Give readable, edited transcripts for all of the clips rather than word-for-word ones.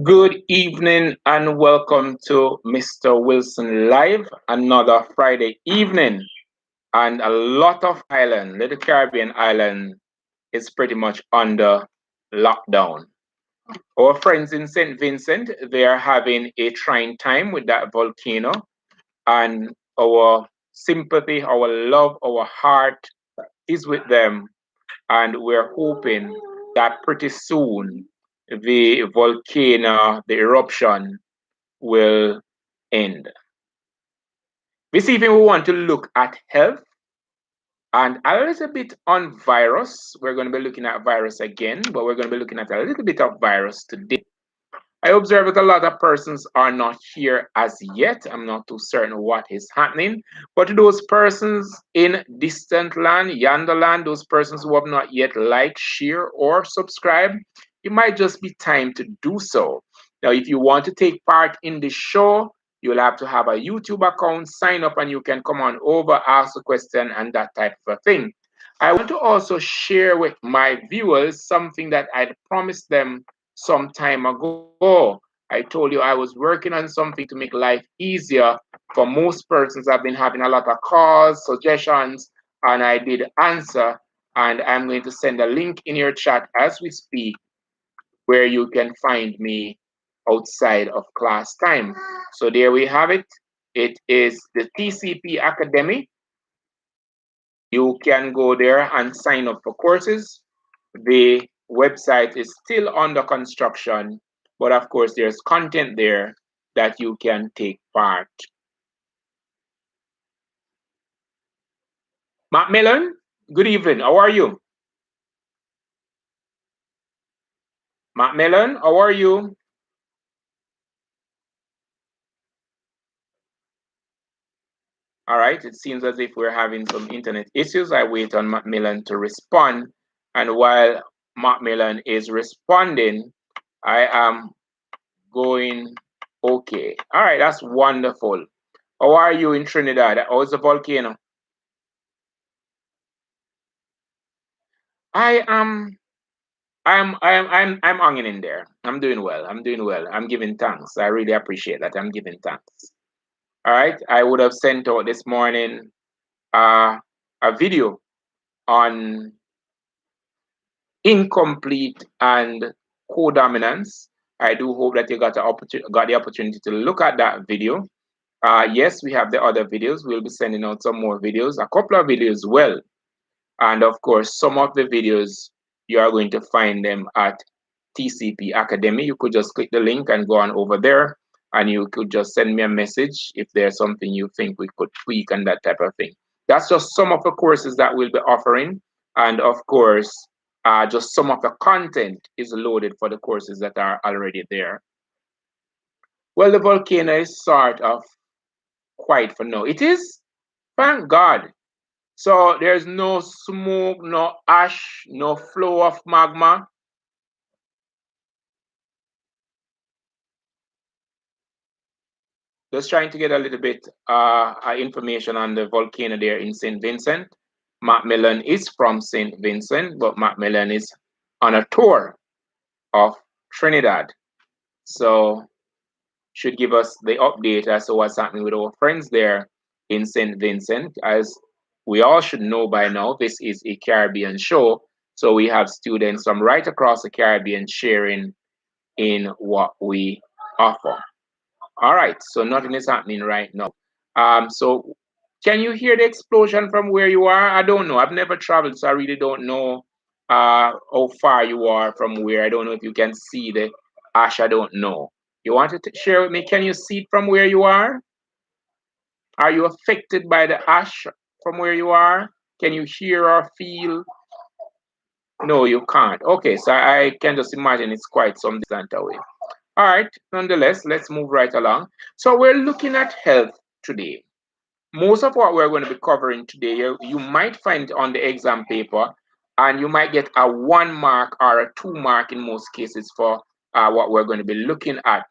Good evening and welcome to Mr. Wilson Live, another Friday evening. And a lot of island, little Caribbean island, is pretty much under lockdown. Our friends in St. Vincent, they are having a trying time with that volcano, and our sympathy, our love, our heart is with them. And we're hoping that pretty soon the volcano, the eruption, will end. This evening, we want to look at health and a little bit on virus. We're going to be looking at virus again, but we're going to be looking at a little bit of virus today. I observe that a lot of persons are not here as yet. I'm not too certain what is happening. But to those persons in distant land, yonder land, those persons who have not yet liked, share, or subscribe, it might just be time to do so. Now, if you want to take part in the show, you'll have to have a YouTube account, sign up, and you can come on over, ask a question, and that type of a thing. I want to also share with my viewers something that I'd promised them some time ago. I told you I was working on something to make life easier for most persons. I've been having a lot of calls, suggestions, and I did answer. And I'm going to send a link in your chat as we speak where you can find me outside of class time. So there we have it. It is the TCP Academy. You can go there and sign up for courses. The website is still under construction, but of course, there's content there that you can take part. Macmillan, good evening. How are you? Macmillan, how are you? All right, it seems as if we're having some internet issues. I wait on Macmillan to respond. And while Macmillan is responding, I am going okay. All right, that's wonderful. How are you in Trinidad? How's the volcano? I am I'm hanging in there. I'm doing well. I'm doing well. I'm giving thanks. I really appreciate that. I'm giving thanks. All right. I would have sent out this morning a video on incomplete and codominance. I do hope that you got the opportunity to look at that video. Yes, we have the other videos. We'll be sending out some more videos, a couple of videos well. And of course, some of the videos you are going to find them at TCP Academy. You could just click the link and go on over there, and you could just send me a message if there's something you think we could tweak and that type of thing. That's just some of the courses that we'll be offering. And of course, just some of the content is loaded for the courses that are already there. Well, the volcano is sort of quiet for now. It is, thank God. So there's no smoke, no ash, no flow of magma. Just trying to get a little bit information on the volcano there in St. Vincent. Macmillan is from St. Vincent, but Macmillan is on a tour of Trinidad. So should give us the update as to what's happening with our friends there in St. Vincent. As we all should know by now, this is a Caribbean show. So we have students from right across the Caribbean sharing in what we offer. All right, so nothing is happening right now. So can you hear the explosion from where you are? I don't know. I've never traveled, so I really don't know how far you are from where. I don't know if you can see the ash. I don't know. You wanted to share with me? Can you see it from where you are? Are you affected by the ash from where you are? Can you hear or feel? No, you can't. Okay, so I can just imagine it's quite some distance away. All right, nonetheless, let's move right along. So we're looking at health today. Most of what we're going to be covering today, you might find it on the exam paper, and you might get a 1 mark or a 2 mark in most cases for what we're going to be looking at.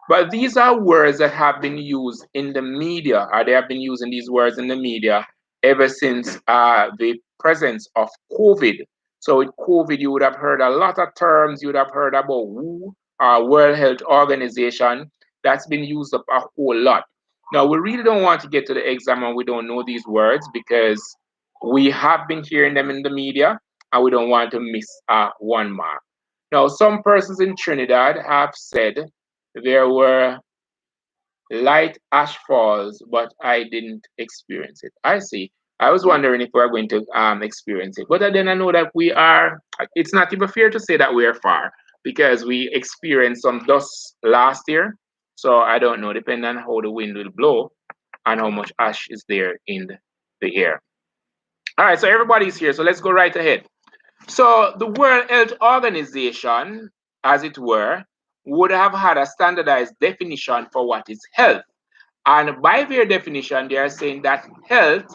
But these are words that have been used in the media, or they have been using these words in the media ever since the presence of COVID. So with COVID, you would have heard a lot of terms. You would have heard about WHO, World Health Organization. That's been used up a whole lot. Now, we really don't want to get to the exam and we don't know these words because we have been hearing them in the media and we don't want to miss one mark. Now, some persons in Trinidad have said there were light ash falls, but I didn't experience it. I see. I was wondering if we're going to experience it. But then I know that we are, it's not even fair to say that we are far because we experienced some dust last year. So I don't know, depending on how the wind will blow and how much ash is there in the air. All right, so everybody's here. So let's go right ahead. So the World Health Organization, as it were, would have had a standardized definition for what is health. And by their definition, they are saying that health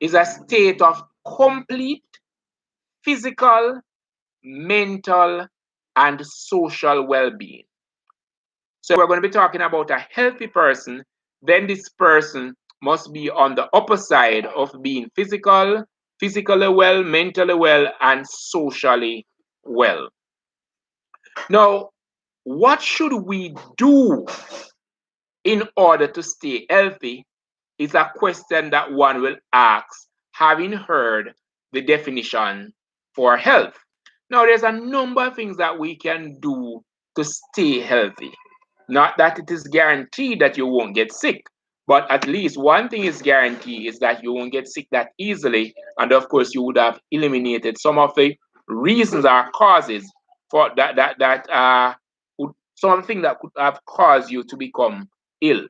is a state of complete physical, mental, and social well being. So, we're going to be talking about a healthy person, then this person must be on the upper side of being physically well, mentally well, and socially well. Now, what should we do in order to stay healthy is a question that one will ask, having heard the definition for health. Now, there's a number of things that we can do to stay healthy. Not that it is guaranteed that you won't get sick, but at least one thing is guaranteed is that you won't get sick that easily. And of course, you would have eliminated some of the reasons or causes for some of the things that could have caused you to become ill.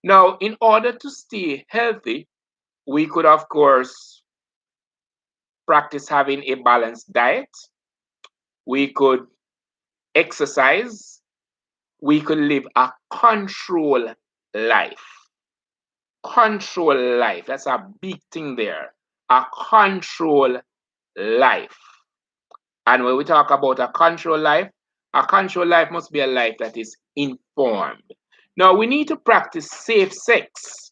Now, in order to stay healthy, we could, of course, practice having a balanced diet. We could exercise. We could live a control life. Control life. That's a big thing there. A control life. And when we talk about a control life must be a life that is informed. Now, we need to practice safe sex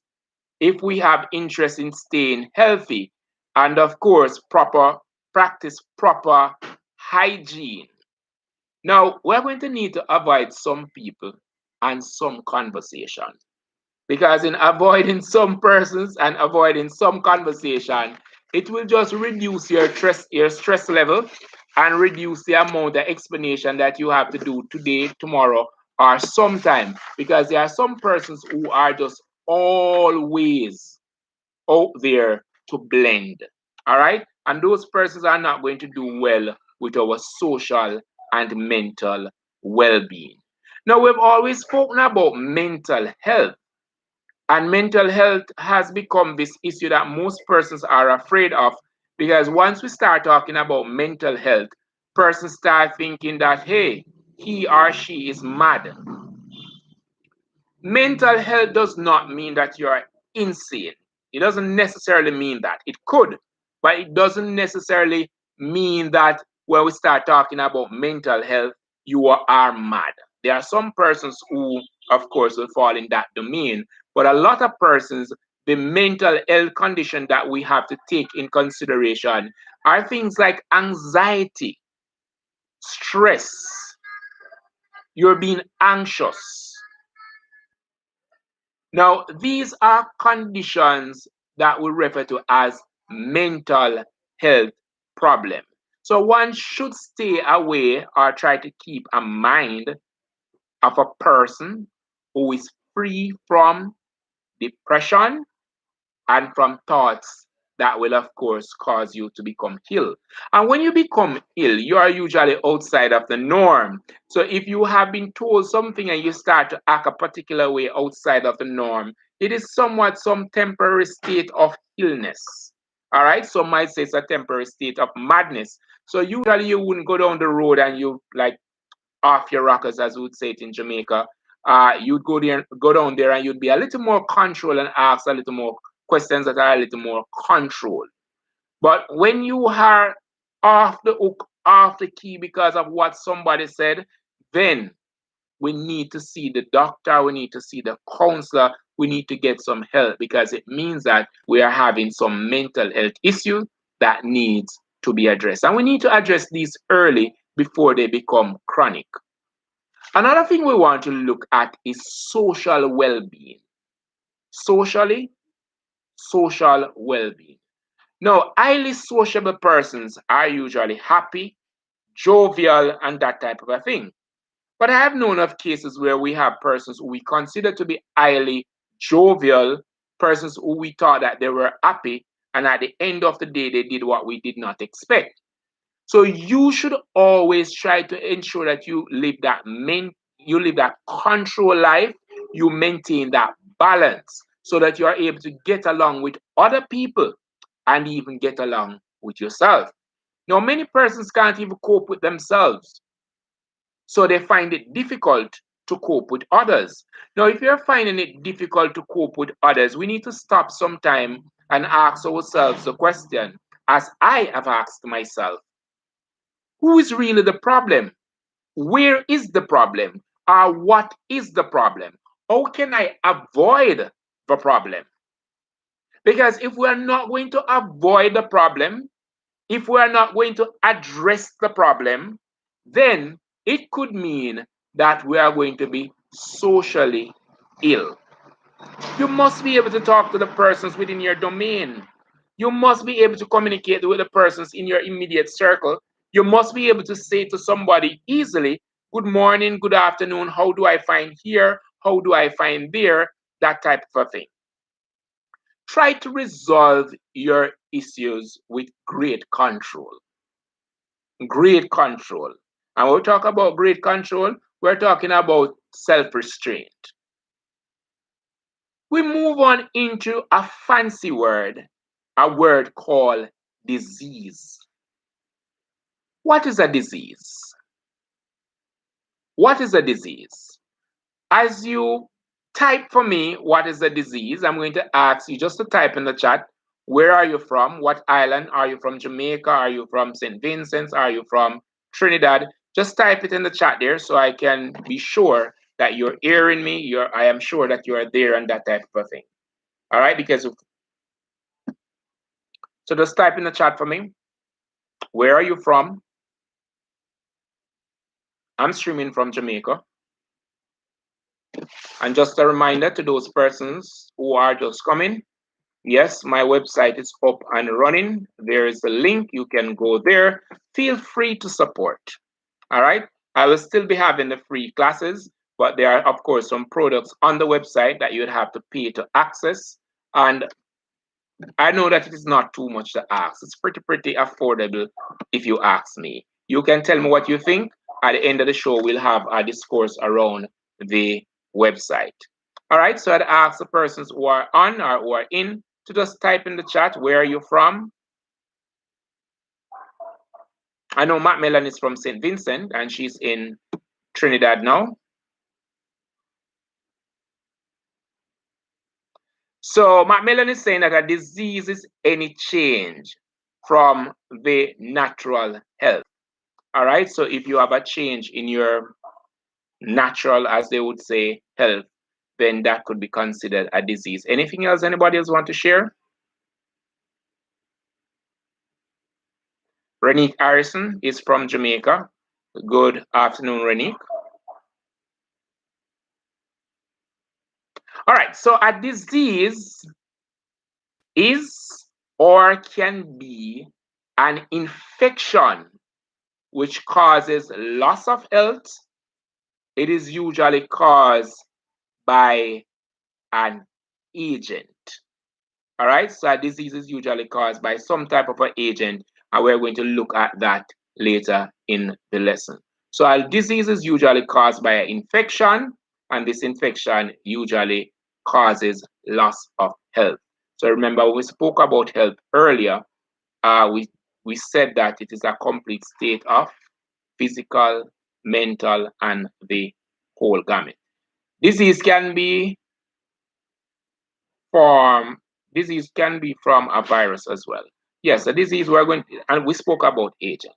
if we have interest in staying healthy, and of course practice proper hygiene. Now, we're going to need to avoid some people and some conversation, because in avoiding some persons and avoiding some conversation, it will just reduce your stress level and reduce the amount of explanation that you have to do today, tomorrow, or sometime, because there are some persons who are just always out there to blend. All right. And those persons are not going to do well with our social and mental well being. Now, we've always spoken about mental health, and mental health has become this issue that most persons are afraid of, because once we start talking about mental health, persons start thinking that, hey, he or she is mad. Mental health does not mean that you are insane. It doesn't necessarily mean that. It could, but it doesn't necessarily mean that when we start talking about mental health, you are mad. There are some persons who, of course, will fall in that domain, but a lot of persons, the mental health condition that we have to take in consideration are things like anxiety, stress, you're being anxious. Now, these are conditions that we refer to as mental health problem. So one should stay away or try to keep a mind of a person who is free from depression and from thoughts that will, of course, cause you to become ill. And when you become ill, you are usually outside of the norm. So if you have been told something and you start to act a particular way outside of the norm, it is somewhat some temporary state of illness. All right, some might say it's a temporary state of madness. So usually you wouldn't go down the road and you like off your rockers, as we would say it in Jamaica. You'd go down there, and you'd be a little more controlled and ask a little more questions that are a little more controlled. But when you are off the hook, off the key because of what somebody said, then we need to see the doctor, we need to see the counselor, we need to get some help, because it means that we are having some mental health issue that needs to be addressed. And we need to address these early before they become chronic. Another thing we want to look at is social well-being. Social well-being. Now, highly sociable persons are usually happy, jovial, and that type of a thing. But I have known of cases where we have persons who we consider to be highly jovial, persons who we thought that they were happy, and at the end of the day, they did what we did not expect. So you should always try to ensure that you live that control life, you maintain that balance so that you are able to get along with other people and even get along with yourself. Now, many persons can't even cope with themselves, so they find it difficult to cope with others. Now, if you're finding it difficult to cope with others, we need to stop sometime and ask ourselves the question, as I have asked myself, who is really the problem? Where is the problem? What is the problem? How can I avoid the problem? Because if we are not going to avoid the problem, if we are not going to address the problem, then it could mean that we are going to be socially ill. You must be able to talk to the persons within your domain. You must be able to communicate with the persons in your immediate circle. You must be able to say to somebody easily, good morning, good afternoon, how do I find here? How do I find there? That type of a thing. Try to resolve your issues with great control. Great control. And when we talk about great control, we're talking about self-restraint. We move on into a fancy word, a word called disease. What is a disease? What is a disease? As you type for me what is a disease, I'm going to ask you just to type in the chat, where are you from? What island? Are you from Jamaica? Are you from St. Vincent? Are you from Trinidad? Just type it in the chat there so I can be sure that you're hearing me. I am sure that you are there and that type of thing. All right, so just type in the chat for me. Where are you from? I'm streaming from Jamaica. And just a reminder to those persons who are just coming, yes, my website is up and running. There is a link. You can go there. Feel free to support. All right. I will still be having the free classes, but there are, of course, some products on the website that you would have to pay to access. And I know that it is not too much to ask. It's pretty affordable if you ask me. You can tell me what you think. At the end of the show, we'll have a discourse around the website. All right, so I'd ask the persons who are on or who are in to just type in the chat, where are you from? I know Matt Mellon is from St. Vincent and she's in Trinidad now. So Matt Mellon is saying that a disease is any change from the natural health. All right, so if you have a change in your natural, as they would say, health, then that could be considered a disease. Anything else anybody else want to share? Renique Harrison is from Jamaica. Good afternoon, Renique. All right, so a disease is or can be an infection which causes loss of health. It is usually caused by an agent. All right, so a disease is usually caused by some type of an agent, and we're going to look at that later in the lesson. So a disease is usually caused by an infection, and this infection usually causes loss of health. So remember, when we spoke about health earlier, we said that it is a complete state of physical, mental, and the whole gamut. Disease can be from a virus as well. Yes, a disease and we spoke about agents.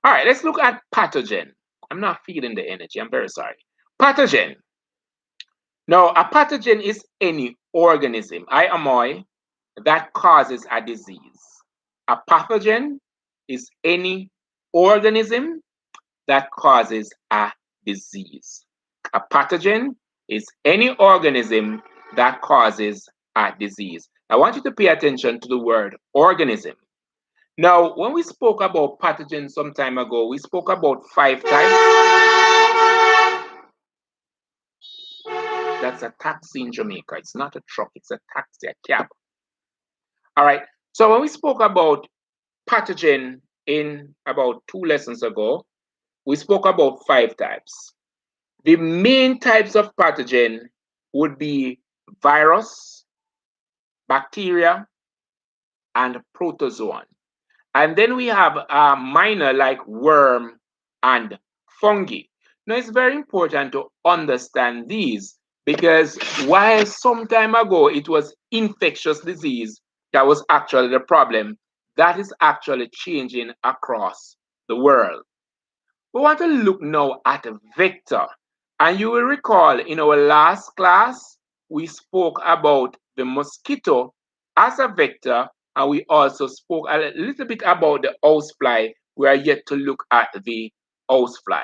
All right, let's look at pathogen. I'm not feeling the energy. I'm very sorry. Pathogen. Now, a pathogen is any organism, I am I, that causes a disease. A pathogen is any organism that causes a disease. A pathogen is any organism that causes a disease. I want you to pay attention to the word organism. Now, when we spoke about pathogens some time ago, we spoke about 5 types. That's a taxi in Jamaica. It's not a truck, it's a taxi, a cab. All right. So when we spoke about pathogen in about 2 lessons ago, we spoke about 5 types. The main types of pathogen would be virus, bacteria, and protozoan. And then we have a minor like worm and fungi. Now it's very important to understand these because while some time ago it was infectious disease that was actually the problem, that is actually changing across the world. We want to look now at a vector. And you will recall in our last class, we spoke about the mosquito as a vector, and we also spoke a little bit about the housefly. We are yet to look at the housefly.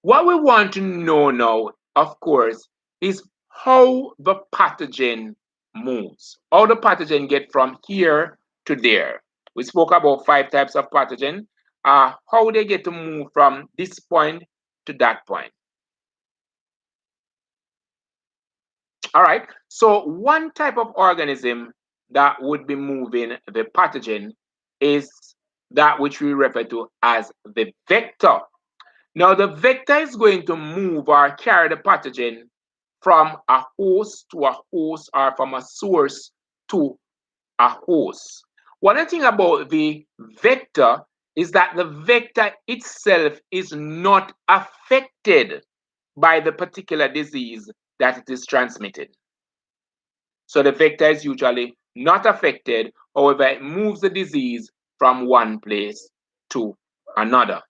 What we want to know now, of course, is how the pathogen moves, how the pathogen get from here to there. We spoke about 5 types of pathogen, how they get to move from this point to that point. All right, so one type of organism that would be moving the pathogen is that which we refer to as the vector. Now, the vector is going to move or carry the pathogen from a host to a host or from a source to a host. One thing about the vector is that the vector itself is not affected by the particular disease that it is transmitted. So the vector is usually not affected, however, it moves the disease from one place to another.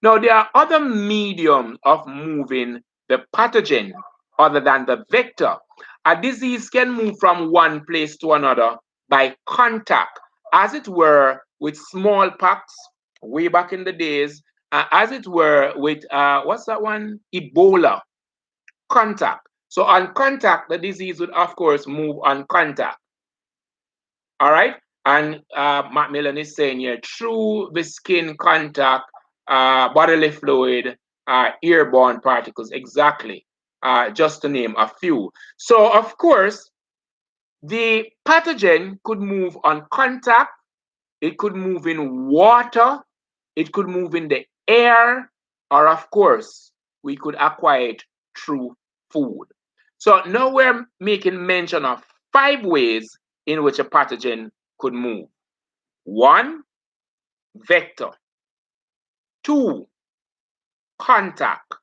Now, there are other mediums of moving the pathogen other than the vector. A disease can move from one place to another by contact, as it were, with smallpox way back in the days, as it were, with what's that one? Ebola. Contact. So on contact, the disease would, of course, move on contact. All right. And Macmillan is saying here, through the skin contact, bodily fluid, airborne particles, exactly, just to name a few. So, of course, the pathogen could move on contact, it could move in water, it could move in the air, or, of course, we could acquire it through food. So now we're making mention of 5 ways in which a pathogen could move. 1, vector. 2, contact.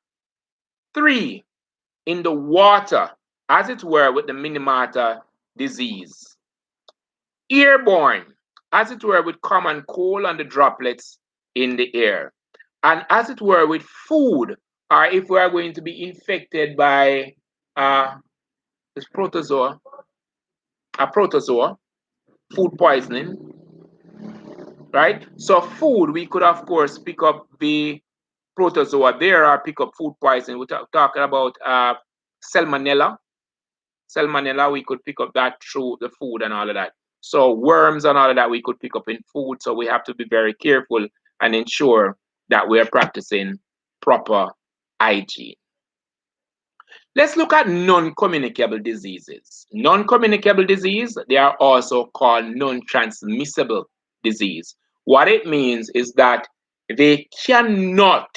3, in the water, as it were with the Minimata disease. Airborne, as it were with common cold and the droplets in the air. And as it were with food, or if we are going to be infected by this protozoa, a protozoa, food poisoning, right? So food, we could of course pick up the protozoa there or pick up food poisoning. We're talking about salmonella. Salmonella, we could pick up that through the food and all of that. So worms and all of that we could pick up in food. So we have to be very careful and ensure that we are practicing proper hygiene. Let's look at non-communicable diseases. Non-communicable disease, they are also called non-transmissible disease. What it means is that they cannot,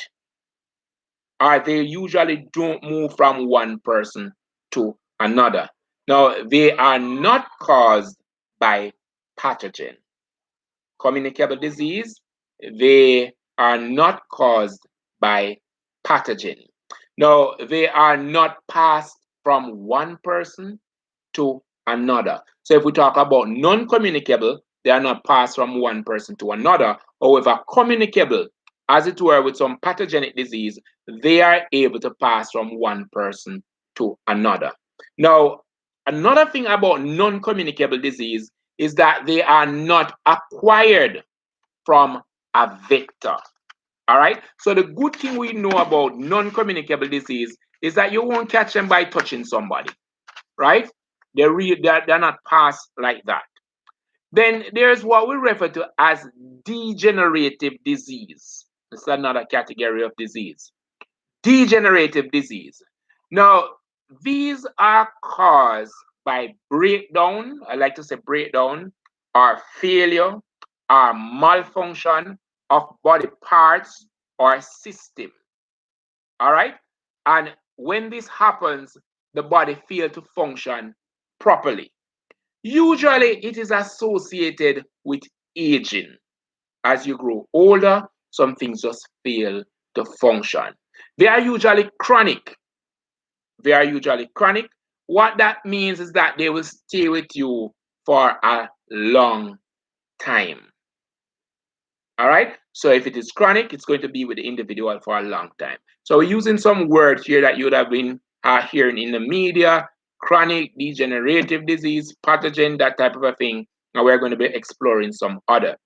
or they usually don't move from one person to another. Now, they are not caused by pathogen. Communicable disease, they are not caused by pathogen. Now, they are not passed from one person to another. So if we talk about non-communicable, they are not passed from one person to another. However, communicable, as it were with some pathogenic disease, they are able to pass from one person to another. Now, another thing about non-communicable disease is that they are not acquired from a vector. All right. So the good thing we know about non-communicable disease is that you won't catch them by touching somebody, right? They're not passed like that. Then there's what we refer to as degenerative disease. It's another category of disease. Degenerative disease. Now, these are caused by breakdown, I like to say breakdown, or failure, or malfunction of body parts or system. All right? And when this happens, the body fails to function properly. Usually, it is associated with aging. As you grow older, some things just fail to function. They are usually chronic. They are usually chronic. What that means is that they will stay with you for a long time. All right. So if it is chronic, it's going to be with the individual for a long time. So we're using some words here that you would have been hearing in the media: chronic, degenerative disease, pathogen, that type of a thing. And we're going to be exploring some other.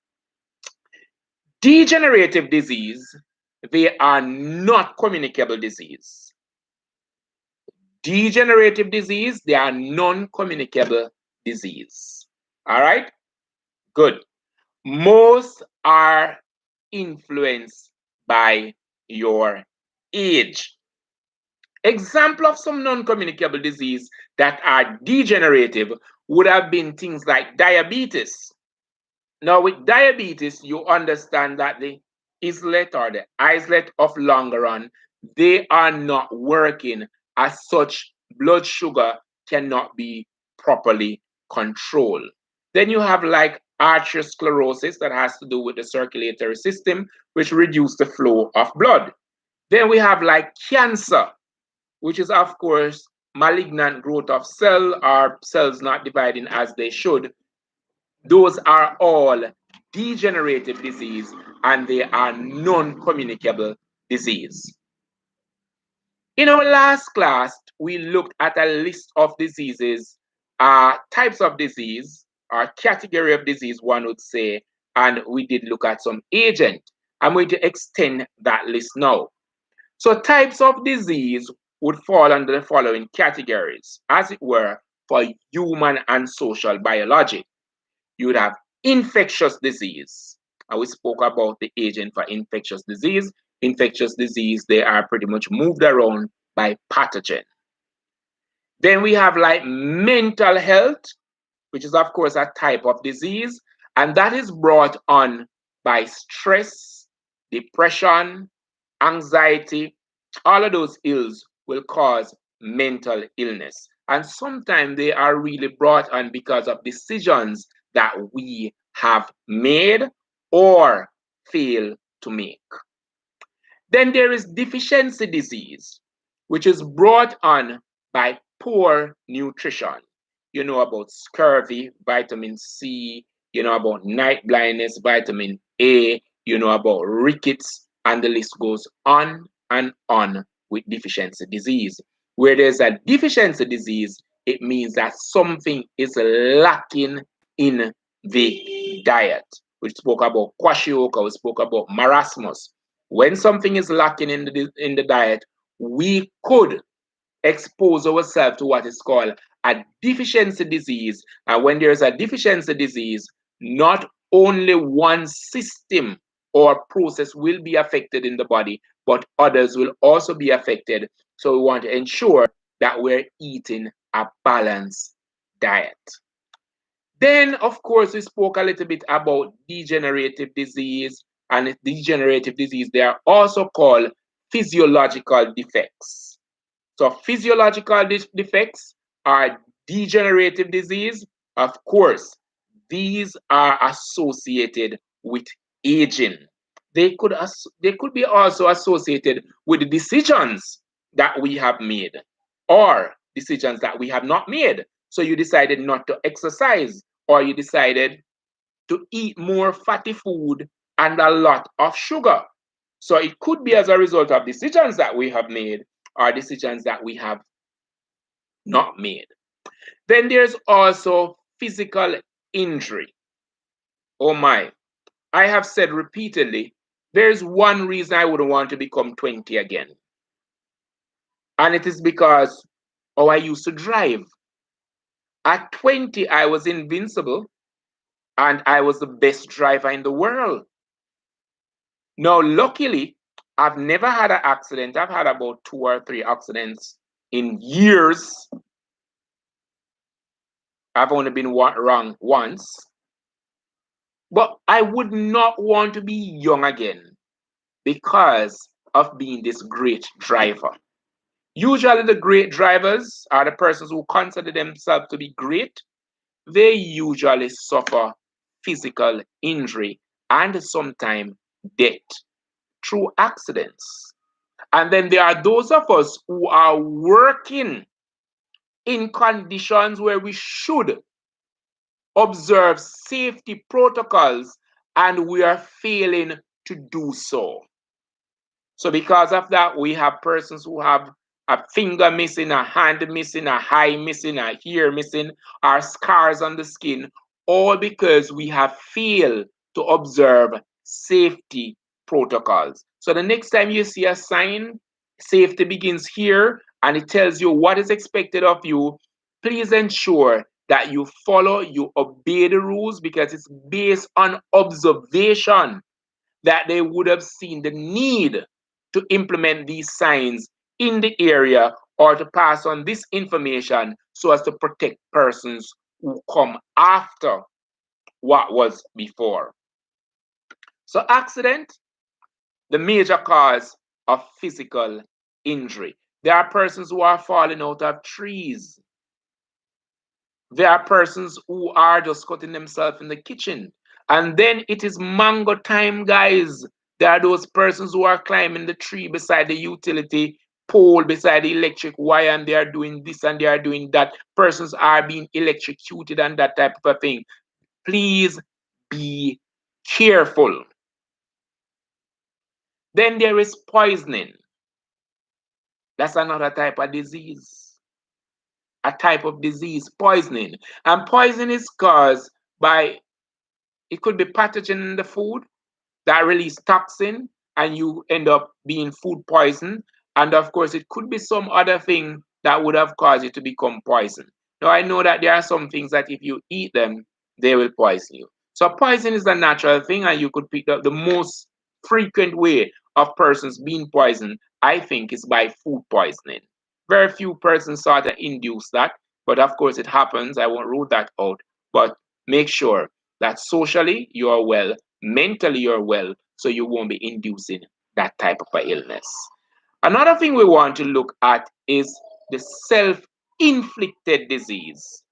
Degenerative disease, they are not communicable disease. Degenerative disease, they are non-communicable disease. All right, good. Most are influenced by your age. Example of some non-communicable disease that are degenerative would have been things like diabetes. Now, with diabetes, you understand that the islet or the islet of Langerhans, they are not working. As such, blood sugar cannot be properly controlled. Then you have like arteriosclerosis that has to do with the circulatory system, which reduce the flow of blood. Then we have like cancer, which is of course malignant growth of cell or cells not dividing as they should. Those are all degenerative disease and they are non-communicable disease. In our last class, we looked at a list of diseases, types of disease, or category of disease, one would say, and we did look at some agent. I'm going to extend that list now. So types of disease would fall under the following categories, as it were, for human and social biology. You would have infectious disease. And we spoke about the agent for infectious disease. Infectious disease, they are pretty much moved around by pathogen. Then we have like mental health, which is of course a type of disease, and that is brought on by stress, depression, anxiety. All of those ills will cause mental illness. And sometimes they are really brought on because of decisions that we have made or fail to make. Then there is deficiency disease, which is brought on by poor nutrition. You know about scurvy, vitamin C, you know about night blindness, vitamin A, you know about rickets, and the list goes on and on with deficiency disease. Where there's a deficiency disease, it means that something is lacking in the diet. We spoke about kwashiorkor, we spoke about marasmus. When something is lacking in the diet, we could expose ourselves to what is called a deficiency disease. And when there's a deficiency disease, not only one system or process will be affected in the body, but others will also be affected. So we want to ensure that we're eating a balanced diet. Then, of course, we spoke a little bit about degenerative disease, and degenerative disease, they are also called physiological defects. So physiological defects are degenerative disease. Of course, these are associated with aging. They could be also associated with the decisions that we have made or decisions that we have not made. So you decided not to exercise, or you decided to eat more fatty food and a lot of sugar. So it could be as a result of decisions that we have made or decisions that we have not made. Then there's also physical injury. Oh my. I have said repeatedly, there's one reason I wouldn't want to become 20 again. And it is because, oh, I used to drive. At 20, I was invincible and I was the best driver in the world. Now, luckily, I've never had an accident. I've had about 2 or 3 accidents in years. I've only been wrong once. But I would not want to be young again because of being this great driver. Usually, the great drivers are the persons who consider themselves to be great. They usually suffer physical injury and sometimes death through accidents. And then there are those of us who are working in conditions where we should observe safety protocols and we are failing to do so. So because of that, we have persons who have a finger missing, a hand missing, a eye missing, a ear missing, or scars on the skin, all because we have failed to observe safety protocols. So the next time you see a sign, safety begins here, and it tells you what is expected of you, please ensure that you follow, you obey the rules because it's based on observation that they would have seen the need to implement these signs in the area or to pass on this information so as to protect persons who come after what was before. So accident, the major cause of physical injury. There are persons who are falling out of trees. There are persons who are just cutting themselves in the kitchen. And then it is mango time, guys. There are those persons who are climbing the tree beside the utility pole, beside the electric wire, and they are doing this and they are doing that. Persons are being electrocuted and that type of a thing. Please be careful. Then there is poisoning. That's another type of disease. A type of disease, poisoning. And poison is caused by, it could be pathogen in the food that release toxin and you end up being food poisoned. And of course, it could be some other thing that would have caused you to become poisoned. Now, I know that there are some things that if you eat them, they will poison you. So poison is a natural thing, and you could pick up the most frequent way of persons being poisoned, I think, is by food poisoning. Very few persons sort of induce that, but of course it happens. I won't rule that out, but make sure that socially you are well, mentally you're well, so you won't be inducing that type of a illness. Another thing we want to look at is the self-inflicted disease.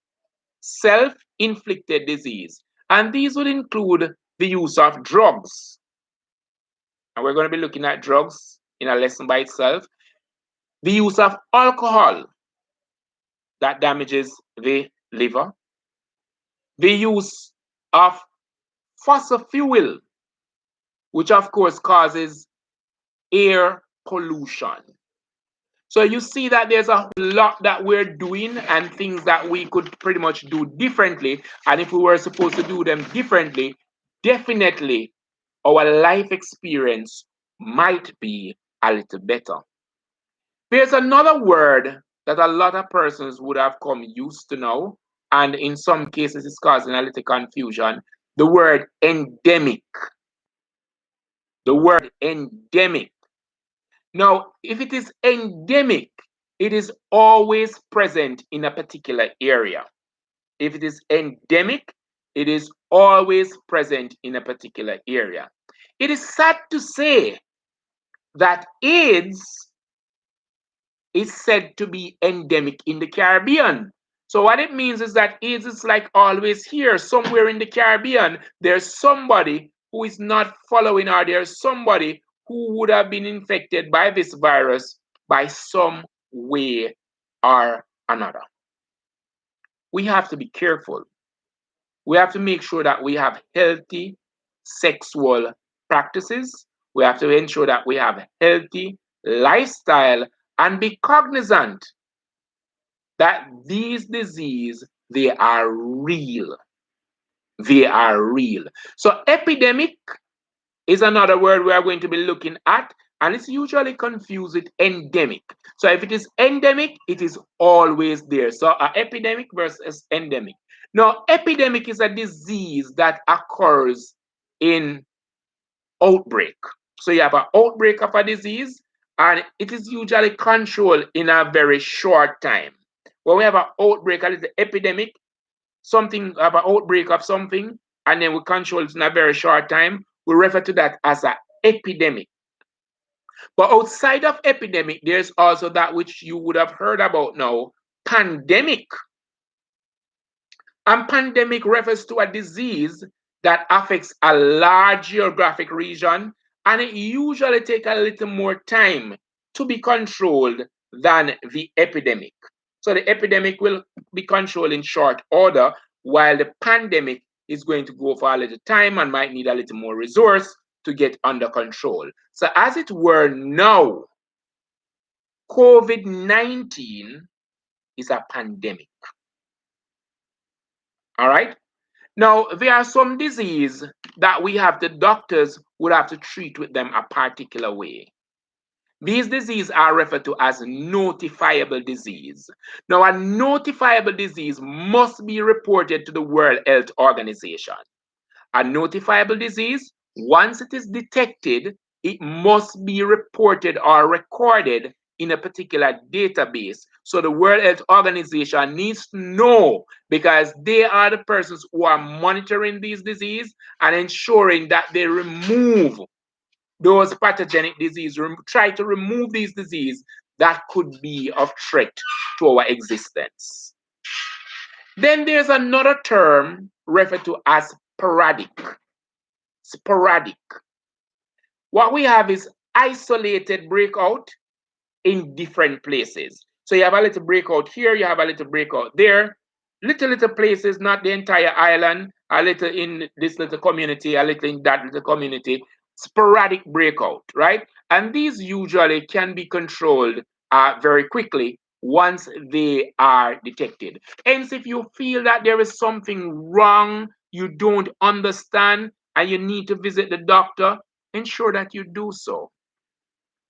Self-inflicted disease. And these would include the use of drugs. And we're going to be looking at drugs in a lesson by itself. The use of alcohol that damages the liver. The use of fossil fuel, which of course causes air pollution. So you see that there's a lot that we're doing and things that we could pretty much do differently. And if we were supposed to do them differently, definitely our life experience might be a little better. There's another word that a lot of persons would have come used to know, and in some cases it's causing a little confusion. The word endemic. The word endemic. Now, if it is endemic, it is always present in a particular area. If it is endemic, it is always present in a particular area. It is sad to say that AIDS is said to be endemic in the Caribbean. So what it means is that AIDS is like always here, somewhere in the Caribbean. There's somebody who is not following, or there's somebody who would have been infected by this virus by some way or another. We have to be careful. We have to make sure that we have healthy sexual practices. We have to ensure that we have healthy lifestyle and be cognizant that these diseases, they are real. They are real. So epidemic is another word we are going to be looking at, and it's usually confused with endemic. So if it is endemic, it is always there. So epidemic versus endemic. Now, epidemic is a disease that occurs in outbreak. So you have an outbreak of a disease, and it is usually controlled in a very short time. When we have an outbreak, it is the epidemic, something have an outbreak of something, and then we control it in a very short time, we refer to that as an epidemic. But outside of epidemic, there's also that which you would have heard about now, pandemic. And pandemic refers to a disease that affects a large geographic region, and it usually takes a little more time to be controlled than the epidemic. So the epidemic will be controlled in short order, while the pandemic is going to go for a little time and might need a little more resource to get under control. So as it were now, COVID-19 is a pandemic. All right? Now, there are some disease that the doctors would have to treat with them a particular way. These diseases are referred to as notifiable disease. Now, a notifiable disease must be reported to the World Health Organization. A notifiable disease, once it is detected, it must be reported or recorded in a particular database. So the World Health Organization needs to know, because they are the persons who are monitoring these diseases and ensuring that they remove those pathogenic diseases, try to remove these diseases that could be of threat to our existence. Then there's another term referred to as sporadic. Sporadic. What we have is isolated breakout in different places. So you have a little breakout here, you have a little breakout there, little places, not the entire island, a little in this little community, a little in that little community, sporadic breakout, right? And these usually can be controlled very quickly once they are detected. Hence, if you feel that there is something wrong, you don't understand, and you need to visit the doctor, ensure that you do so,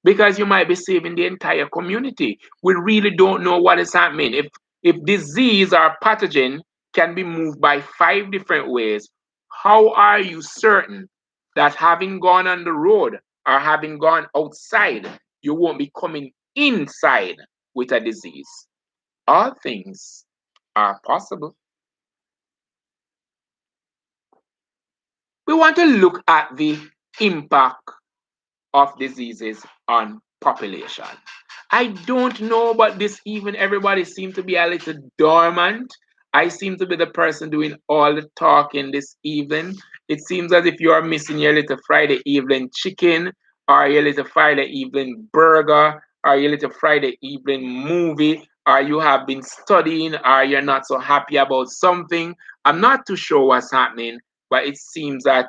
because you might be saving the entire community. We really don't know what is happening. If disease or pathogen can be moved by 5 different ways, how are you certain that having gone on the road or having gone outside, you won't be coming inside with a disease? All things are possible. We want to look at the impact of diseases on population. I don't know, but this evening everybody seems to be a little dormant. I seem to be the person doing all the talking this evening. It seems as if you are missing your little Friday evening chicken, or your little Friday evening burger, or your little Friday evening movie, or you have been studying, or you're not so happy about something. I'm not too sure what's happening, but it seems that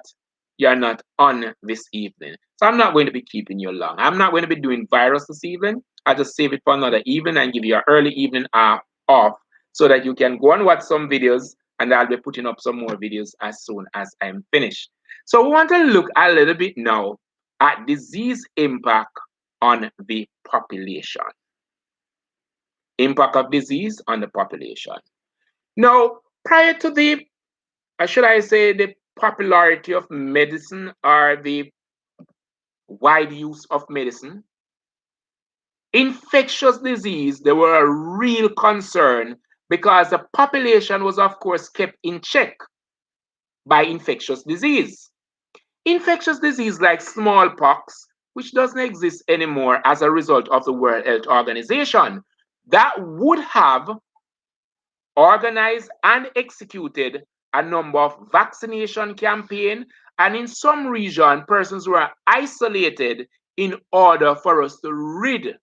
you're not on this evening. So I'm not going to be keeping you long. I'm not going to be doing virus this evening. I'll just save it for another evening and give you an early evening off, so that you can go and watch some videos, and I'll be putting up some more videos as soon as I'm finished. So we want to look a little bit now at disease impact on the population. Impact of disease on the population. Now, prior to the, should I say, the popularity of medicine or the wide use of medicine, infectious disease, they were a real concern, because the population was, of course, kept in check by infectious disease. Infectious disease like smallpox, which doesn't exist anymore as a result of the World Health Organization, that would have organized and executed a number of vaccination campaigns, and in some region, persons were isolated in order for us to rid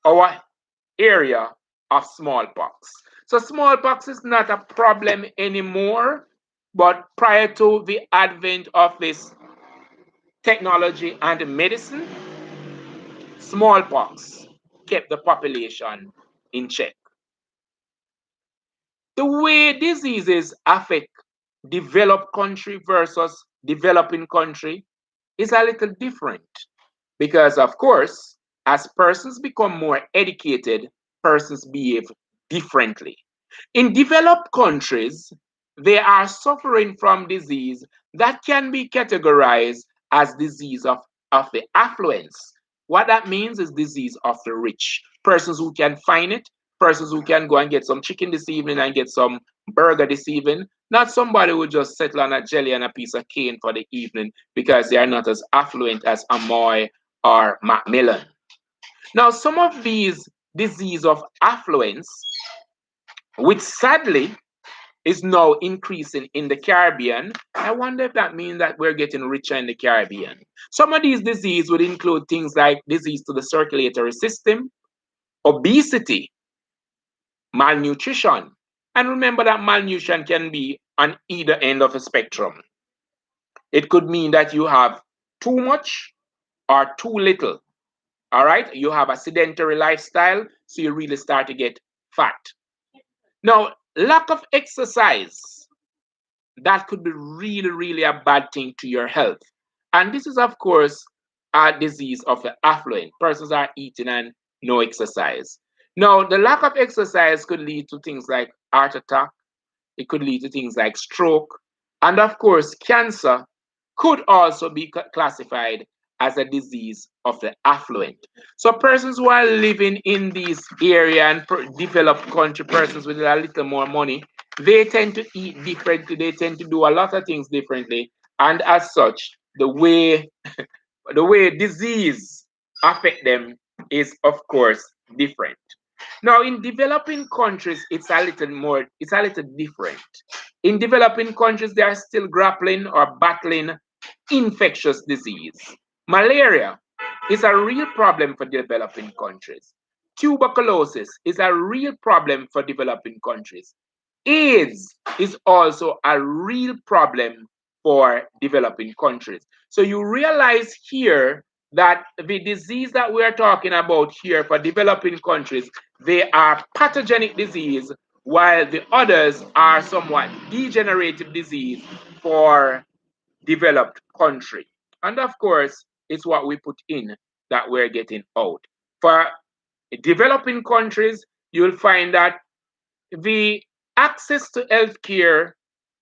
our area of smallpox. So smallpox is not a problem anymore, but prior to the advent of this technology and medicine, smallpox kept the population in check. The way diseases affect developed country versus developing country is a little different because, of course, as persons become more educated, persons behave differently. In developed countries, they are suffering from disease that can be categorized as disease of the affluence. What that means is disease of the rich. Persons who can find it, persons who can go and get some chicken this evening and get some burger this evening, not somebody who just settle on a jelly and a piece of cane for the evening because they are not as affluent as Amoy or Macmillan. Now, some of these disease of affluence, which sadly is now increasing in the Caribbean. I wonder if that means that we're getting richer in the Caribbean. Some of these diseases would include things like disease to the circulatory system, obesity, malnutrition. And remember that malnutrition can be on either end of a spectrum. It could mean that you have too much or too little. All right, you have a sedentary lifestyle, so you really start to get fat. Now, lack of exercise, that could be really, really a bad thing to your health. And this is, of course, a disease of the affluent. Persons are eating and no exercise. Now, the lack of exercise could lead to things like heart attack, it could lead to things like stroke, and of course, cancer could also be classified as a disease of the affluent. So persons who are living in these area and developed country, persons with a little more money, they tend to eat differently, they tend to do a lot of things differently, and as such, the way disease affect them is of course different. Now, in developing countries, it's a little different. In developing countries, they are still grappling or battling infectious disease. Malaria is a real problem for developing countries. Tuberculosis is a real problem for developing countries. AIDS is also a real problem for developing countries. So you realize here that the disease that we are talking about here for developing countries, they are pathogenic disease, while the others are somewhat degenerative disease for developed country. And of course, it's what we put in that we're getting out. For developing countries, you'll find that the access to healthcare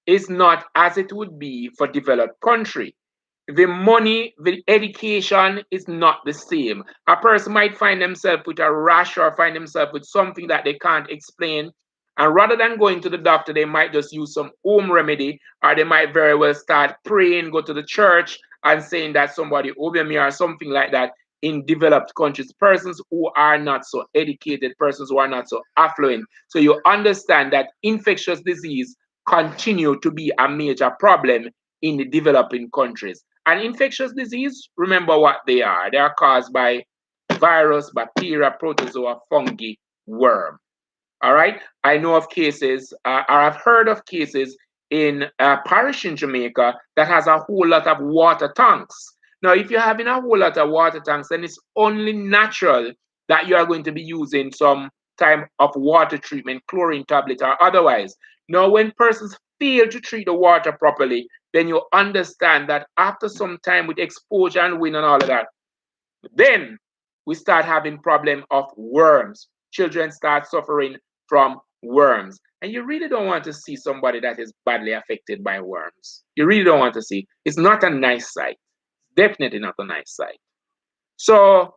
is not as it would be for developed country. The money, the education is not the same. A person might find themselves with a rash or find themselves with something that they can't explain. And rather than going to the doctor, they might just use some home remedy, or they might very well start praying, go to the church and saying that somebody over me or something like that. In developed countries, persons who are not so educated, persons who are not so affluent. So you understand that infectious disease continue to be a major problem in the developing countries. And infectious disease, remember what they are. They are caused by virus, bacteria, protozoa, fungi, worm. All right. I know of cases, or I've heard of cases in a parish in Jamaica that has a whole lot of water tanks. Now, if you're having a whole lot of water tanks, then it's only natural that you are going to be using some type of water treatment, chlorine tablet or otherwise. Now, when persons fail to treat the water properly, then you understand that after some time with exposure and wind and all of that, then we start having problem of worms. Children start suffering from worms. And you really don't want to see somebody that is badly affected by worms. You really don't want to see. It's not a nice sight. Definitely not a nice sight. So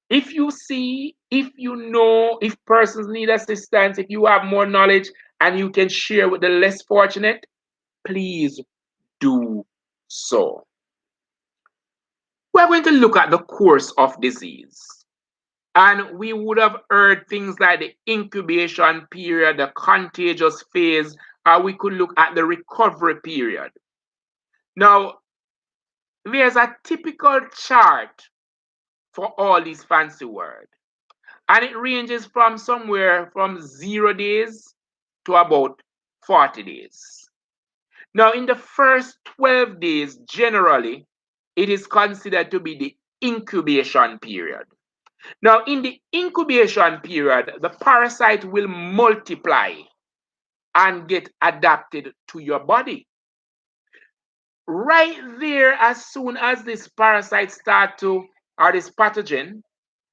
if you see, if you know, if persons need assistance, if you have more knowledge and you can share with the less fortunate, please do so. We're going to look at the course of disease. And we would have heard things like the incubation period, the contagious phase, or we could look at the recovery period. Now, there's a typical chart for all these fancy words, and it ranges from somewhere from 0 days to about 40 days. Now, in the first 12 days, generally, it is considered to be the incubation period. Now, in the incubation period, the parasite will multiply. and get adapted to your body. Right there, as soon as this parasite or this pathogen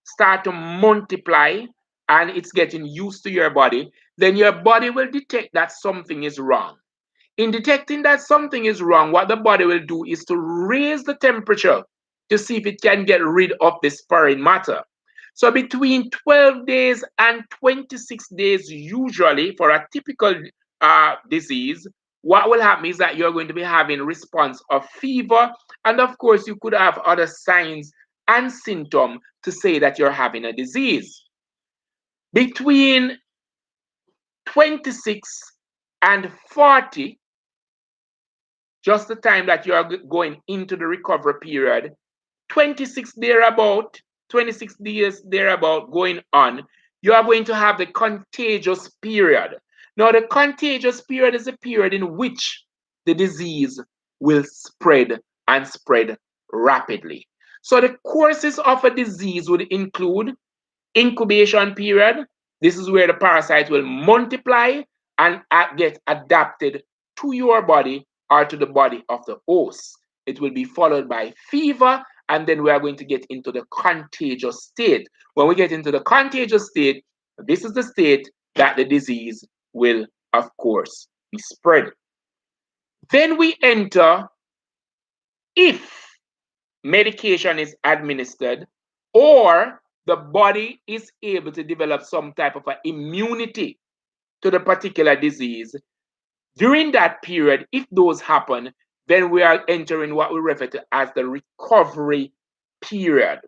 start to multiply and it's getting used to your body, then your body will detect that something is wrong. In detecting that something is wrong, what the body will do is to raise the temperature to see if it can get rid of this foreign matter. So between 12 days and 26 days, usually for a typical disease, what will happen is that you're going to be having response of fever, and of course, you could have other signs and symptoms to say that you're having a disease. Between 26 and 40, just the time that you are going into the recovery period, 26 thereabout, 26 days thereabout going on, you are going to have the contagious period. Now, the contagious period is a period in which the disease will spread and spread rapidly. So, the courses of a disease would include incubation period. This is where the parasite will multiply and get adapted to your body or to the body of the host. It will be followed by fever, and then we are going to get into the contagious state. When we get into the contagious state, this is the state that the disease will, of course, be spread. Then we enter, if medication is administered or the body is able to develop some type of an immunity to the particular disease. During that period, if those happen, then we are entering what we refer to as the recovery period.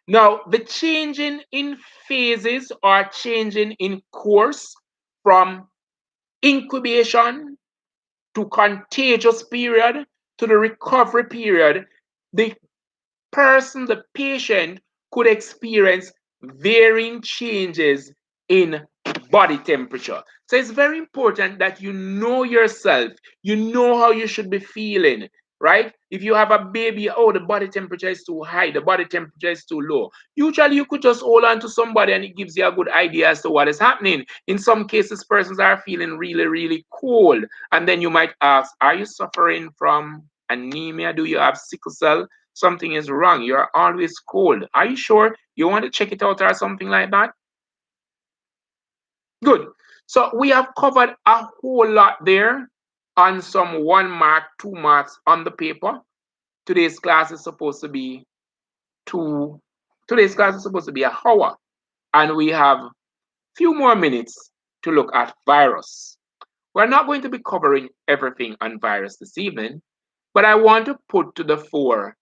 Now, the changing in phases or changing in course from incubation to contagious period to the recovery period, the the patient could experience varying changes in body temperature. So it's very important that you know yourself, you know how you should be feeling, right? If you have a baby, oh, the body temperature is too high, the body temperature is too low. Usually you could just hold on to somebody and it gives you a good idea as to what is happening. In some cases, persons are feeling really, really cold. And then you might ask, are you suffering from anemia? Do you have sickle cell? Something is wrong. You're always cold. Are you sure you want to check it out or something like that? Good. So we have covered a whole lot there on some 1 mark, 2 marks on the paper. Today's class is supposed to be today's class is supposed to be an hour, and we have a few more minutes to look at virus. We're not going to be covering everything on virus this evening, but I want to put to the fore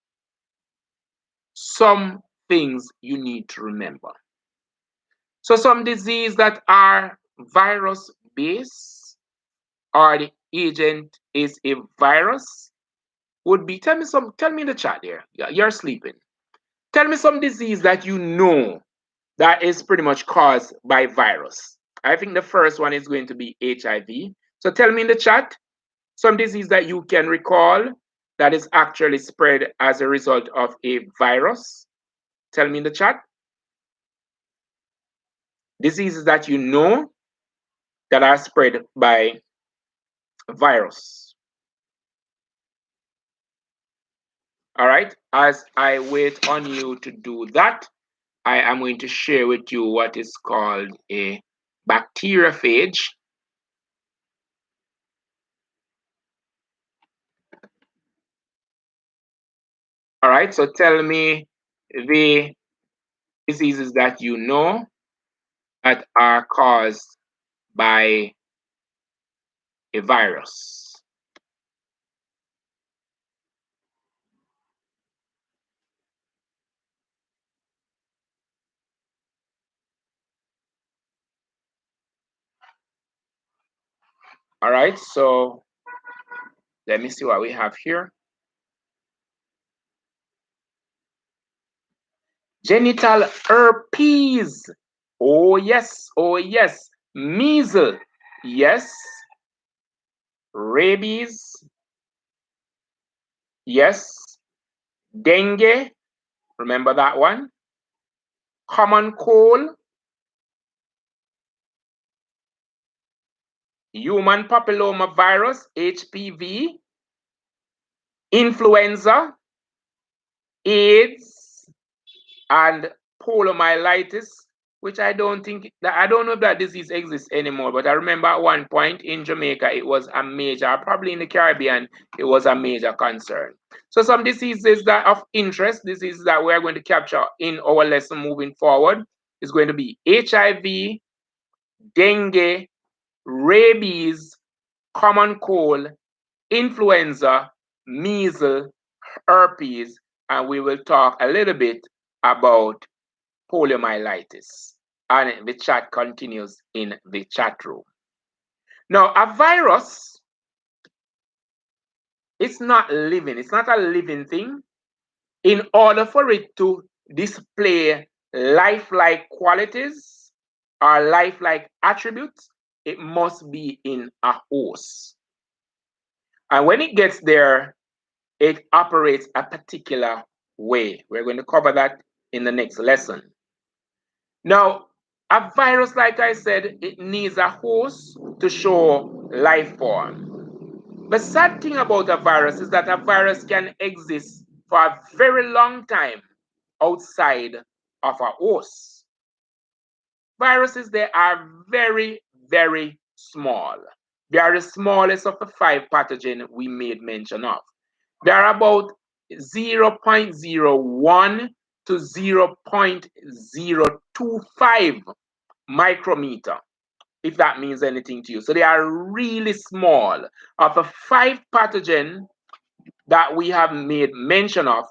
some things you need to remember. So some diseases that are virus based or the agent is a virus would be, tell me in the chat there. You're sleeping. Tell me some disease that you know that is pretty much caused by virus. I think the first one is going to be HIV. So tell me in the chat some disease that you can recall that is actually spread as a result of a virus. Tell me in the chat. Diseases that you know that are spread by virus. All right, as I wait on you to do that, I am going to share with you what is called a bacteriophage. All right, so tell me the diseases that you know that are caused by a virus. All right, so let me see what we have here. Genital herpes. Oh, yes. Oh, yes. Measles. Yes. Rabies. Yes. Dengue. Remember that one? Common cold. human papilloma virus, HPV, influenza, AIDS, and poliomyelitis, which I don't know if that disease exists anymore, but I remember at one point in Jamaica, it was a major, probably in the Caribbean, it was a major concern. So some diseases that of interest, diseases that we're going to capture in our lesson moving forward is going to be HIV, dengue, rabies, common cold, influenza, measles, herpes, and we will talk a little bit about poliomyelitis. And the chat continues in the chat room. Now, a virus, it's not living, it's not a living thing. In order for it to display lifelike qualities or lifelike attributes, it must be in a host. And when it gets there, it operates a particular way. We're going to cover that in the next lesson. Now, a virus, like I said, it needs a host to show life form. The sad thing about a virus is that a virus can exist for a very long time outside of a host. Viruses, they are very, very small. They are the smallest of the 5 pathogens we made mention of. They are about 0.01 to 0.025 micrometer, if that means anything to you. So they are really small. Of the 5 pathogens that we have made mention of,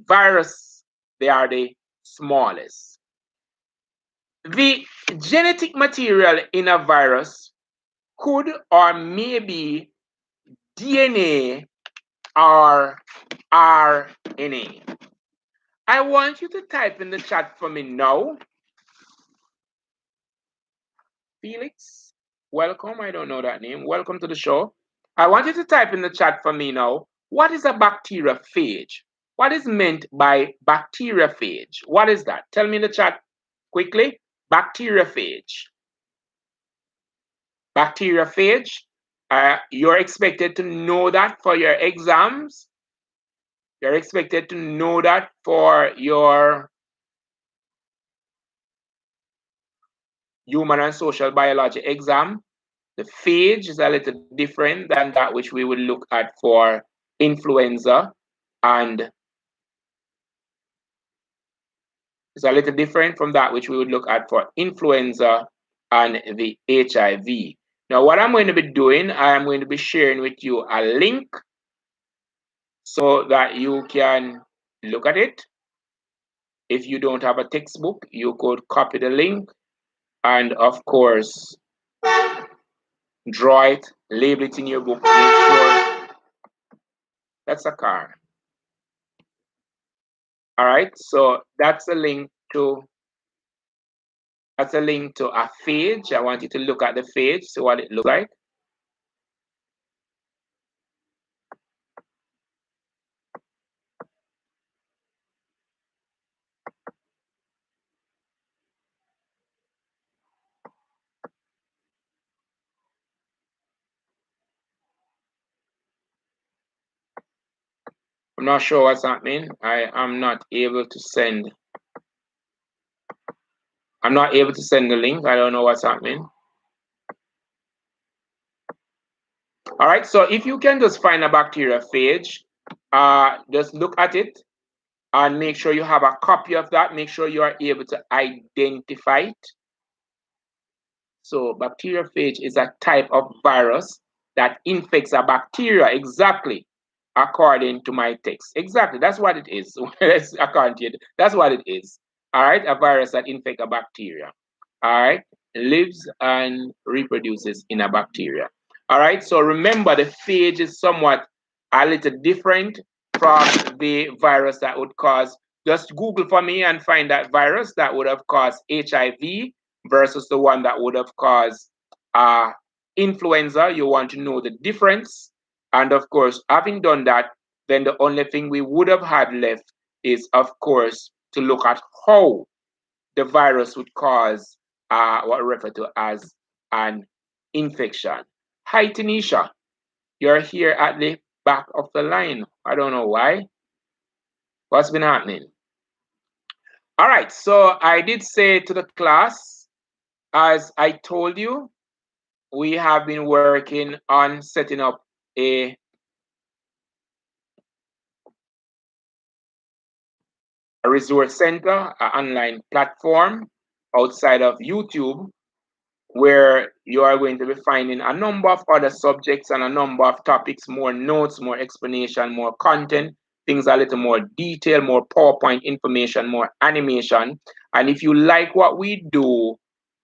virus, they are the smallest. The genetic material in a virus could or may be DNA or RNA. I want you to type in the chat for me now. Felix, welcome. I don't know that name. Welcome to the show. I want you to type in the chat for me now. What is a bacteriophage? What is meant by bacteriophage? What is that? Tell me in the chat quickly. Bacteriophage. Bacteriophage. You're expected to know that for your exams. You're expected to know that for your human and social biology exam. The phage is a little different than that which we would look at for influenza, and it's a little different from that which we would look at for influenza and the HIV. Now, what I'm going to be doing, I'm going to be sharing with you a link so that you can look at it. If you don't have a textbook, you could copy the link and, of course, draw it, label it in your book, make sure that's a car. All right, so that's a link to a phage. I want you to look at the phage, see what it looks like. I'm not sure what's happening. I am not able to send. I'm not able to send the link. I don't know what's happening. All right, so if you can just find a bacteriophage, just look at it and make sure you have a copy of that. Make sure you are able to identify it. So bacteriophage is a type of virus that infects a bacteria, exactly according to my text. Exactly, that's what it is. According to it, that's what it is. All right, a virus that infects a bacteria. All right, lives and reproduces in a bacteria. All right, so remember the phage is somewhat a little different from the virus that would cause. Just Google for me and find that virus that would have caused HIV versus the one that would have caused influenza. You want to know the difference. And of course, having done that, then the only thing we would have had left is, of course, to look at how the virus would cause what we refer to as an infection. Hi, Tanisha. You're here at the back of the line. I don't know why. What's been happening? All right, so I did say to the class, as I told you, we have been working on setting up a resource center, an online platform outside of YouTube, where you are going to be finding a number of other subjects and a number of topics, more notes, more explanation, more content, things a little more detail, more PowerPoint information, more animation. And if you like what we do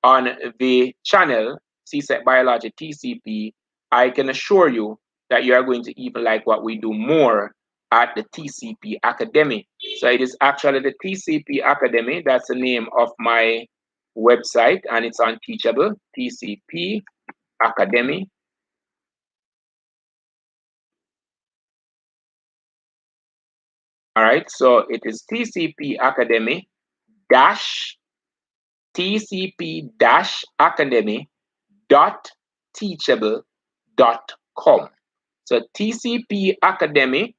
on the channel, CSEC Biology TCP, I can assure you that you are going to even like what we do more at the TCP Academy. So it is actually the TCP Academy. That's the name of my website, and it's on Teachable, TCP Academy. All right, so it is TCP Academy dash TCP dash Academy dot teachable dot com. So TCP Academy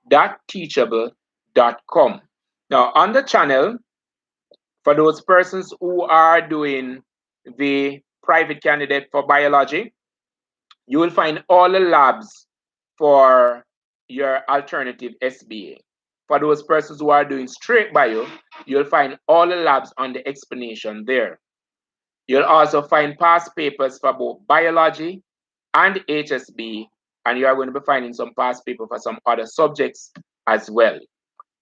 dot teachable dot com. Now on the channel, for those persons who are doing the private candidate for biology, you will find all the labs for your alternative SBA. For those persons who are doing straight bio, you'll find all the labs on the explanation there. You'll also find past papers for both biology and HSB, and you are going to be finding some past paper for some other subjects as well.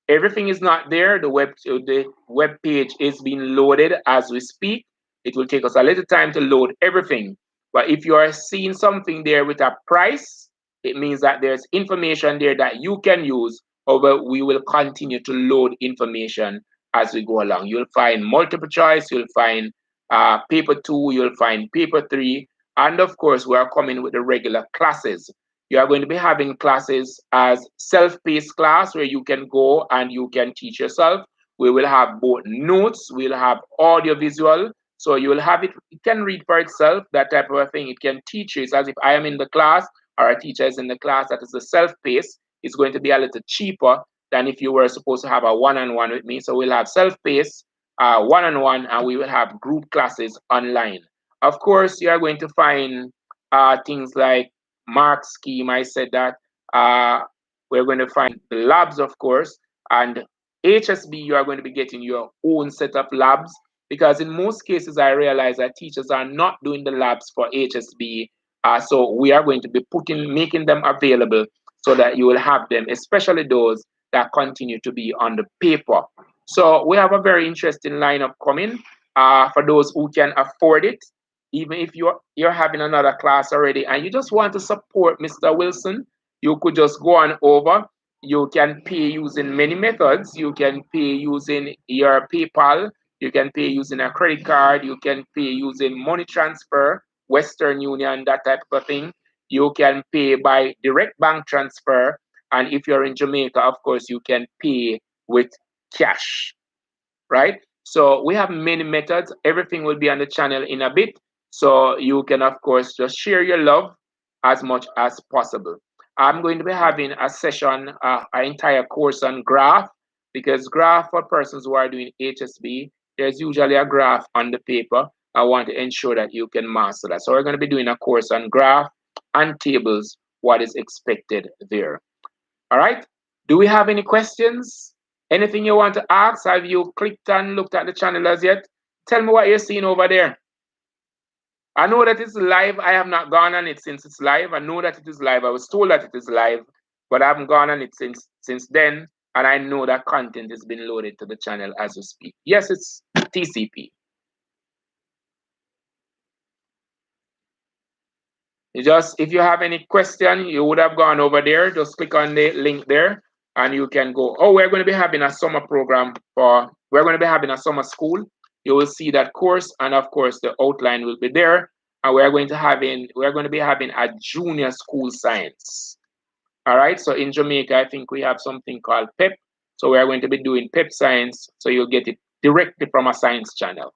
Everything is not there. The web page is being loaded as we speak. It will take us a little time to load everything. But if you are seeing something there with a price, it means that there's information there that you can use. However, we will continue to load information as we go along. You'll find multiple choice, you'll find paper 2, you'll find paper 3, and of course, we are coming with the regular classes. You are going to be having classes as self-paced class where you can go and you can teach yourself. We will have both notes, we'll have audio visual. So you will have it, it can read for itself, that type of a thing. It can teach you. It's as if I am in the class or a teacher is in the class. That is the self-paced. It's going to be a little cheaper than if you were supposed to have a one-on-one with me. So we'll have self-paced, one-on-one, and we will have group classes online. Of course, you are going to find things like mark scheme. I said that we're going to find the labs, of course, and HSB, you are going to be getting your own set of labs, because in most cases, I realize that teachers are not doing the labs for HSB. So we are going to be making them available so that you will have them, especially those that continue to be on the paper. So we have a very interesting lineup coming for those who can afford it. Even if you're having another class already and you just want to support Mr. Wilson, you could just go on over. You can pay using many methods. You can pay using your PayPal. You can pay using a credit card. You can pay using money transfer, Western Union, that type of thing. You can pay by direct bank transfer. And if you're in Jamaica, of course, you can pay with cash, right? So we have many methods. Everything will be on the channel in a bit. So you can, of course, just share your love as much as possible. I'm going to be having a session, an entire course on graph, because graph for persons who are doing HSB, there's usually a graph on the paper. I want to ensure that you can master that. So we're going to be doing a course on graph and tables, what is expected there. All right. Do we have any questions? Anything you want to ask? Have you clicked and looked at the channel as yet? Tell me what you're seeing over there. I know that it's live. I have not gone on it since it's live. I know that it is live. I was told that it is live, but I haven't gone on it since then. And I know that content has been loaded to the channel as we speak. Yes, it's TCP. If you have any question, you would have gone over there. Just click on the link there and you can go. Oh, we're going to be having a summer program we're going to be having a summer school. You will see that course, and of course the outline will be there. And we're going to be having a junior school science. All right. So in Jamaica, I think we have something called PEP. So we're going to be doing PEP science. So you'll get it directly from a science channel.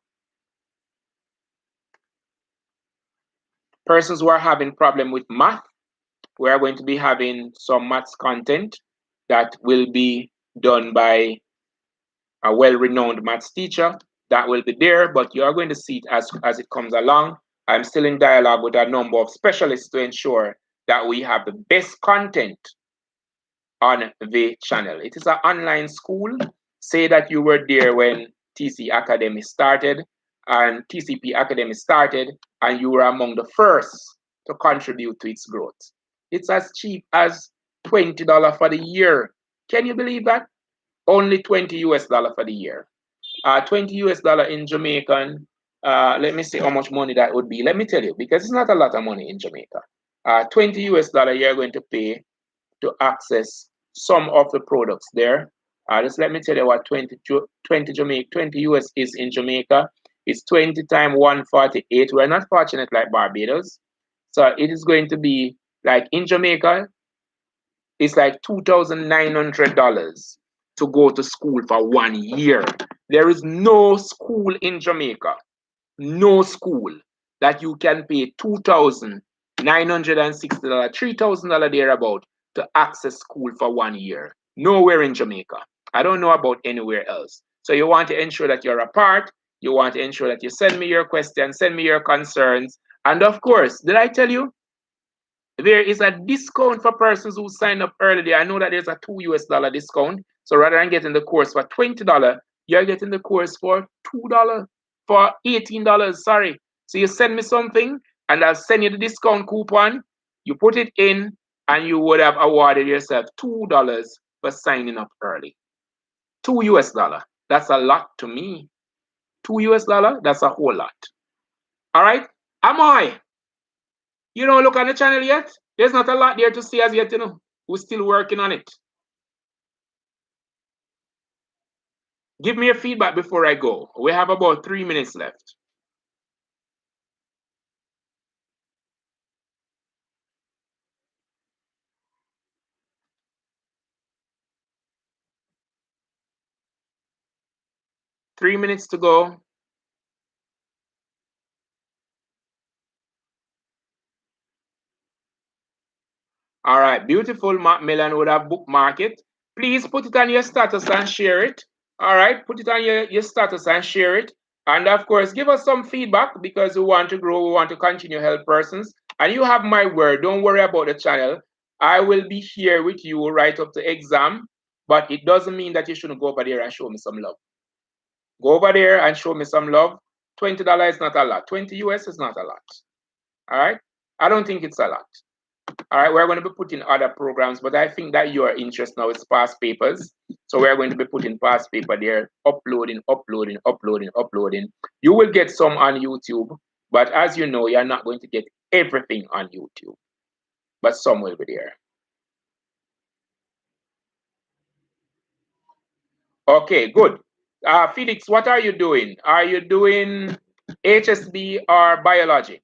Persons who are having problem with math, we are going to be having some maths content that will be done by a well-renowned maths teacher that will be there, but you are going to see it as it comes along. I'm still in dialogue with a number of specialists to ensure that we have the best content on the channel. It is an online school. Say that you were there when TC Academy started and TCP Academy started, and you were among the first to contribute to its growth. It's as cheap as $20 for the year. Can you believe that? Only 20 US dollar for the year. 20 US dollar in Jamaican. Let me see how much money that would be. Let me tell you, because it's not a lot of money in Jamaica. 20 US dollar you're going to pay to access some of the products there. Just let me tell you what 20 US is in Jamaica. It's 20 times 148. We're not fortunate like Barbados. So it is going to be like in Jamaica, it's like $2,900 to go to school for 1 year. There is no school in Jamaica, no school that you can pay $2,960, $3,000 thereabout to access school for 1 year. Nowhere in Jamaica. I don't know about anywhere else. So you want to ensure that you're a part. You want to ensure that you send me your questions, send me your concerns. And of course, did I tell you there is a discount for persons who sign up early? I know that there's a $2 discount. So rather than getting the course for $20, you're getting the course for $2, for $18. Sorry. So you send me something and I'll send you the discount coupon. You put it in and you would have awarded yourself $2 for signing up early. $2. That's a lot to me. $2, that's a whole lot. All right. Am I? You don't look on the channel yet? There's not a lot there to see as yet, you know. We're still working on it. Give me your feedback before I go. We have about 3 minutes left. Three minutes to go. All right, beautiful. Macmillan would have bookmarked it. Please put it on your status and share it. All right, put it on your status and share it. And of course, give us some feedback because we want to grow, we want to continue to help persons. And you have my word, don't worry about the channel. I will be here with you right up to exam, but it doesn't mean that you shouldn't go over there and show me some love. Go over there and show me some love. $20 is not a lot. 20 US is not a lot. All right, I don't think it's a lot. All right, we're going to be putting other programs, but I think that your interest now is past papers. So we're going to be putting past paper there, uploading. You will get some on YouTube, but as you know, you're not going to get everything on YouTube, but some will be there. Okay, good. Felix, what are you doing? Are you doing HSB or biology?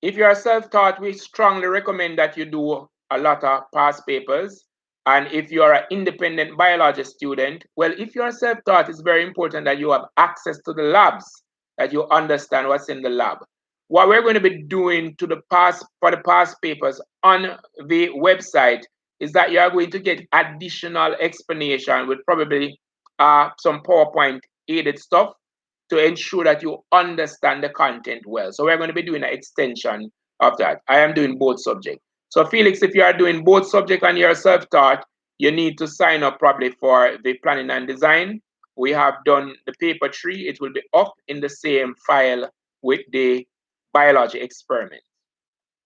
If you are self-taught, we strongly recommend that you do a lot of past papers. And if you are an independent biology student, well, if you are self-taught, it's very important that you have access to the labs, that you understand what's in the lab. What we're going to be doing for the past papers on the website is that you are going to get additional explanation with probably some PowerPoint aided stuff to ensure that you understand the content well. So we're going to be doing an extension of that. I am doing both subjects. So Felix, if you are doing both subject and you're self-taught, you need to sign up probably for the planning and design. We have done the paper 3. It will be up in the same file with the biology experiment.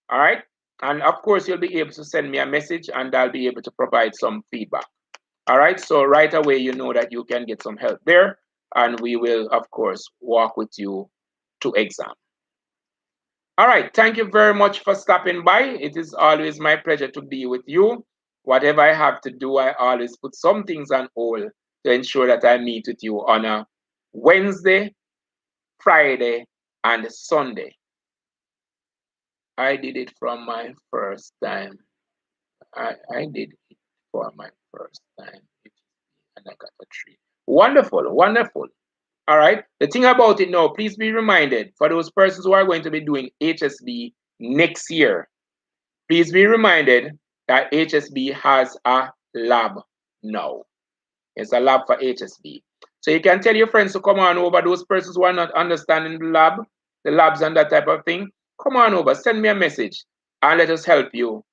All right. And of course, you'll be able to send me a message and I'll be able to provide some feedback. All right. So right away, you know that you can get some help there. And we will, of course, walk with you to exam. All right. Thank you very much for stopping by. It is always my pleasure to be with you. Whatever I have to do, I always put some things on hold to ensure that I meet with you on a Wednesday, Friday, and Sunday. I did it from my first time. I did it for my first time, and I got a 3. Wonderful, wonderful. All right. The thing about it now, please be reminded for those persons who are going to be doing HSB next year, please be reminded that HSB has a lab now. It's a lab for HSB. So you can tell your friends to come on over. Those persons who are not understanding the labs and that type of thing, come on over, send me a message, and let us help you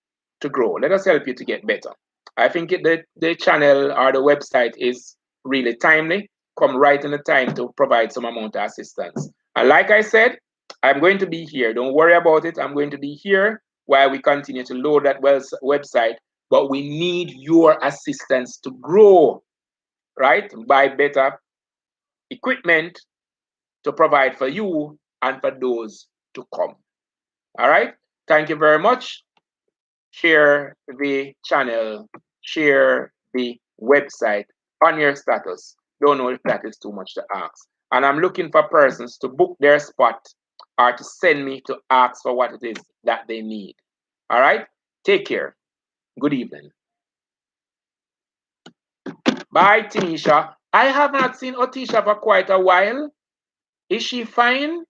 to grow. Let us help you to get better. I think the channel or the website is really timely. Come right in the time to provide some amount of assistance. And like I said, I'm going to be here. Don't worry about it. I'm going to be here while we continue to load that website. But we need your assistance to grow, right? Buy better equipment to provide for you and for those to come. All right. Thank you very much. Share the channel, share the website on your status. Don't know if that is too much to ask. And I'm looking for persons to book their spot or to send me to ask for what it is that they need. All right. Take care. Good evening. Bye, Tanisha. I have not seen Otisha for quite a while. Is she fine?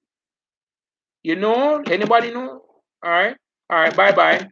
You know? Anybody know? All right. All right. Bye bye.